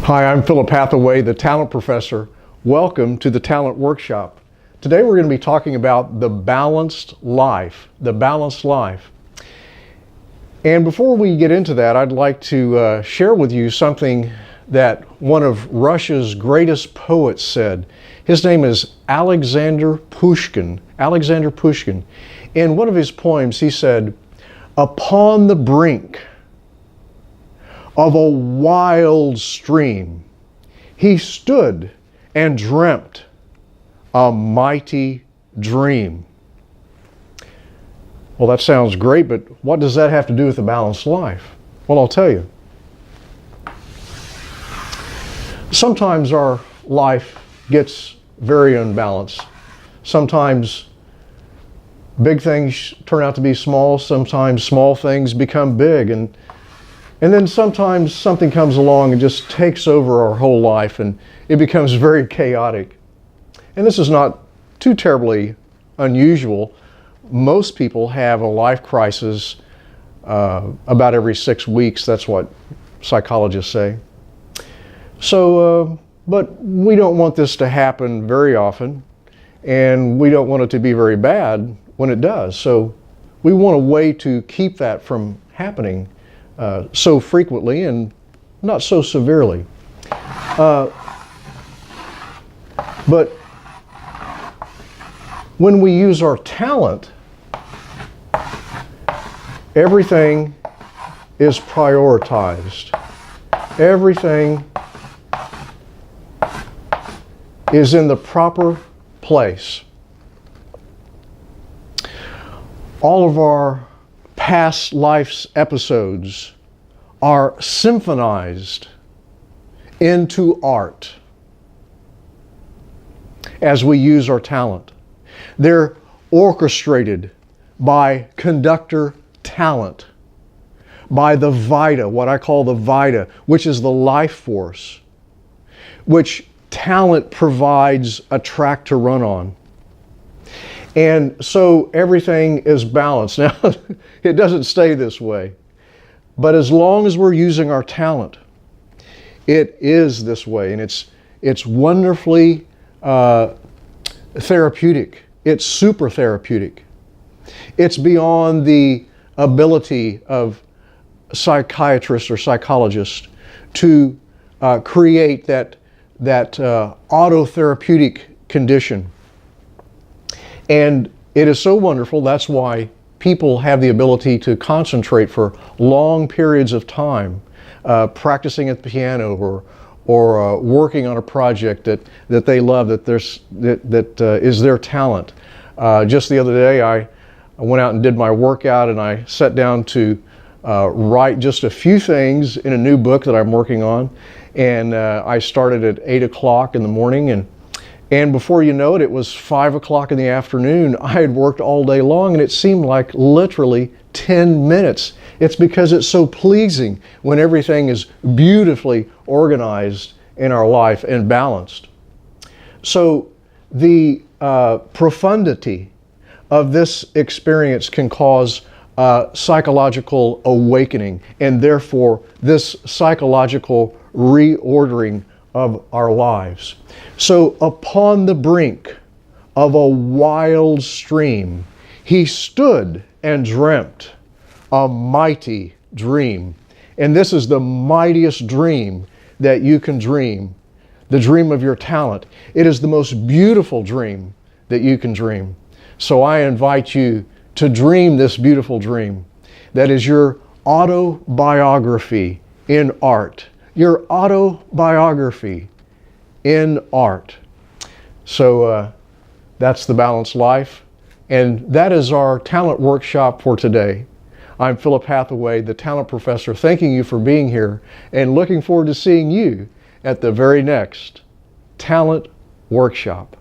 Hi, I'm Philip Hathaway, the Talent Professor. Welcome to the Talent Workshop. Today we're going to be talking about the balanced life, And before we get into that, I'd like to share with you something that one of Russia's greatest poets said. His name is Alexander Pushkin. In one of his poems, he said, "Upon the brink of a wild stream, he stood and dreamt a mighty dream." Well, that sounds great, but what does that have to do with a balanced life? Well, I'll tell you. Sometimes our life gets very unbalanced. Sometimes big things turn out to be small. Sometimes small things become big. And then sometimes something comes along and just takes over our whole life and it becomes very chaotic. And this is not too terribly unusual. Most people have a life crisis about every 6 weeks. That's what psychologists say. So, but we don't want this to happen very often, and we don't want it to be very bad when it does. So we want a way to keep that from happening so frequently and not so severely. But when we use our talent, everything is prioritized. Everything is in the proper place. All of our past life's episodes are symphonized into art as we use our talent. They're orchestrated by conductor talent, by the vita, what I call the vita, which is the life force, which talent provides a track to run on. And so everything is balanced. Now, it doesn't stay this way, but as long as we're using our talent, it is this way, and it's wonderfully therapeutic. It's super therapeutic. It's beyond the ability of psychiatrists or psychologists to create that autotherapeutic condition. And it is so wonderful. That's why people have the ability to concentrate for long periods of time, practicing at the piano or working on a project that they love, that is their talent. Just the other day, I went out and did my workout, and I sat down to write just a few things in a new book that I'm working on. And I started at 8 o'clock in the morning, and before you know it, it was 5 o'clock in the afternoon. I had worked all day long, and it seemed like literally 10 minutes. It's because it's so pleasing when everything is beautifully organized in our life and balanced. So the profundity of this experience can cause psychological awakening, and therefore this psychological reordering of our lives. So upon the brink of a wild stream, he stood and dreamt a mighty dream. And this is the mightiest dream that you can dream, the dream of your talent. It is the most beautiful dream that you can dream. So I invite you to dream this beautiful dream that is your autobiography in art. Your autobiography in art. So that's the balanced life. And that is our talent workshop for today. I'm Philip Hathaway, the Talent Professor, thanking you for being here and looking forward to seeing you at the very next Talent Workshop.